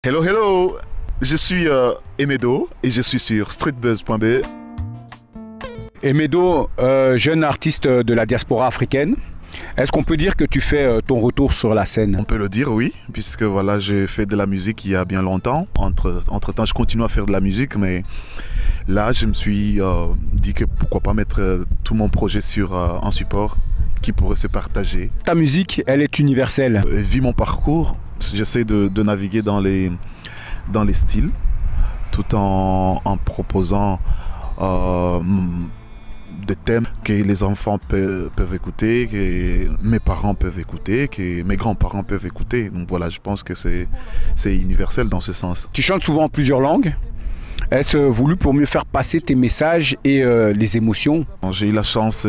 Hello, hello! Je suis Emedo et je suis sur streetbuzz.be. Emedo, jeune artiste de la diaspora africaine, est-ce qu'on peut dire que tu fais ton retour sur la scène? On peut le dire, oui, puisque voilà, j'ai fait de la musique il y a bien longtemps. Entre-temps, je continue à faire de la musique, mais là, je me suis dit que pourquoi pas mettre tout mon projet sur un support qui pourrait se partager. Ta musique, elle est universelle. Vu mon parcours, j'essaie de naviguer dans les styles, tout en proposant des thèmes que les enfants peuvent écouter, que mes parents peuvent écouter, que mes grands-parents peuvent écouter. Donc voilà, je pense que c'est universel dans ce sens. Tu chantes souvent en plusieurs langues. Est-ce voulu pour mieux faire passer tes messages et les émotions? J'ai eu la chance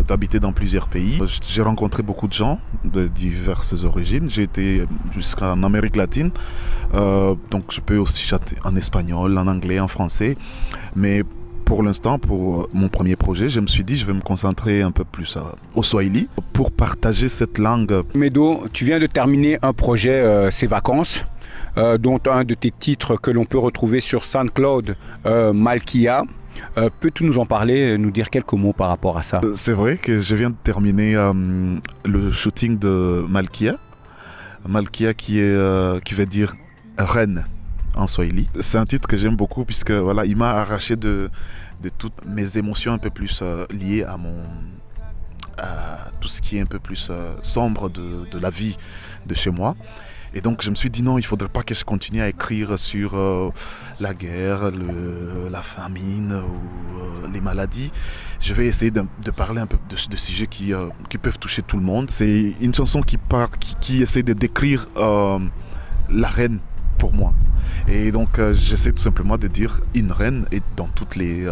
d'habiter dans plusieurs pays. J'ai rencontré beaucoup de gens de diverses origines. J'ai été jusqu'en Amérique latine, donc je peux aussi chanter en espagnol, en anglais, en français. Mais pour l'instant, pour mon premier projet, je me suis dit je vais me concentrer un peu plus au Swahili pour partager cette langue. Emedo, tu viens de terminer un projet, Ces vacances, dont un de tes titres que l'on peut retrouver sur SoundCloud, Malkia. Peux-tu nous en parler, nous dire quelques mots par rapport à ça? C'est vrai que je viens de terminer le shooting de Malkia. Malkia qui veut dire reine en Swahili. C'est un titre que j'aime beaucoup puisque voilà, il m'a arraché de toutes mes émotions un peu plus liées à tout ce qui est un peu plus sombre de la vie de chez moi. Et donc je me suis dit non, il ne faudrait pas que je continue à écrire sur la guerre, la famine ou les maladies. Je vais essayer de parler un peu de sujets qui peuvent toucher tout le monde. C'est une chanson qui essaie de décrire la reine pour moi. Et donc j'essaie tout simplement de dire une reine et dans toutes les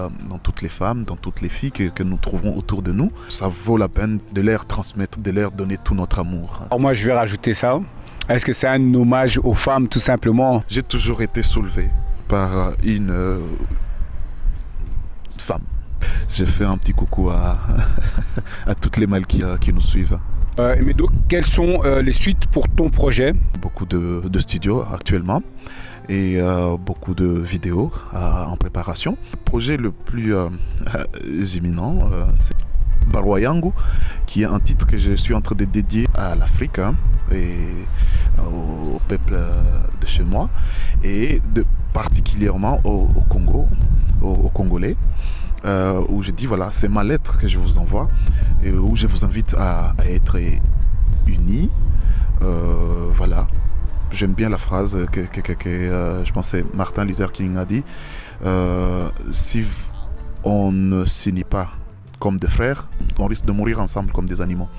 femmes, dans toutes les filles que nous trouvons autour de nous. Ça vaut la peine de leur transmettre, de leur donner tout notre amour. Alors moi je vais rajouter ça. Est-ce que c'est un hommage aux femmes tout simplement? J'ai toujours été soulevé par une femme. J'ai fait un petit coucou à toutes les Malkias qui nous suivent. Emedo, quelles sont les suites pour ton projet? Beaucoup de studios actuellement et beaucoup de vidéos en préparation. Le projet le plus imminent, c'est Barua Yangu, qui est un titre que je suis en train de dédier à l'Afrique et au peuple de chez moi et particulièrement au Congo, aux Congolais, où je dis voilà, c'est ma lettre que je vous envoie et où je vous invite à être unis. Voilà, j'aime bien la phrase que je pense que Martin Luther King a dit, si on ne s'unit pas comme des frères, on risque de mourir ensemble comme des animaux.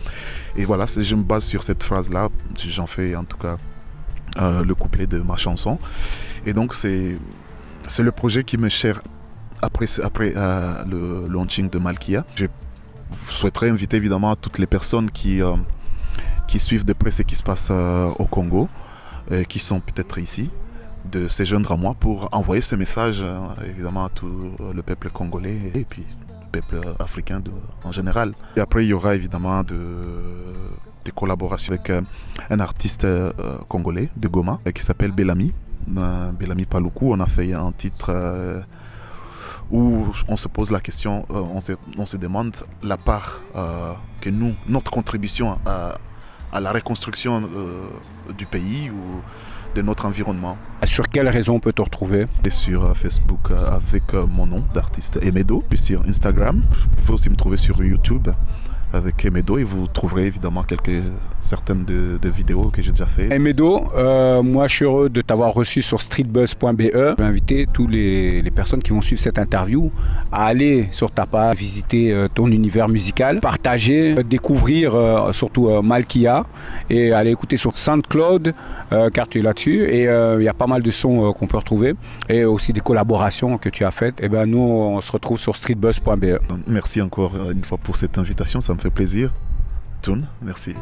Et voilà, je me base sur cette phrase-là, j'en fais en tout cas le couplet de ma chanson. Et donc c'est le projet qui me cher après le launching de Malkia. Je souhaiterais inviter évidemment toutes les personnes qui suivent de près ce qui se passe au Congo, qui sont peut-être ici, de se joindre à moi pour envoyer ce message évidemment à tout le peuple congolais et puis peuple africain en général. Et après, il y aura évidemment des collaborations avec un artiste congolais de Goma qui s'appelle Bellamy Paluku. On a fait un titre où on se pose la question, on se demande la part que notre contribution à la reconstruction du pays ou de notre environnement. Sur quelle raison on peut te retrouver? Et sur Facebook avec mon nom d'artiste Emedo, puis sur Instagram. Vous pouvez aussi me trouver sur YouTube avec Emedo et vous trouverez évidemment certaines de vidéos que j'ai déjà fait. Emedo, moi je suis heureux de t'avoir reçu sur streetbuzz.be. Je vais inviter tous les personnes qui vont suivre cette interview à aller sur ta page, visiter ton univers musical, partager, découvrir surtout Malkia et aller écouter sur SoundCloud car tu es là-dessus et il y a pas mal de sons qu'on peut retrouver et aussi des collaborations que tu as faites. Et ben nous on se retrouve sur streetbuzz.be. Merci encore une fois pour cette invitation, ça me fait plaisir. Toon, merci.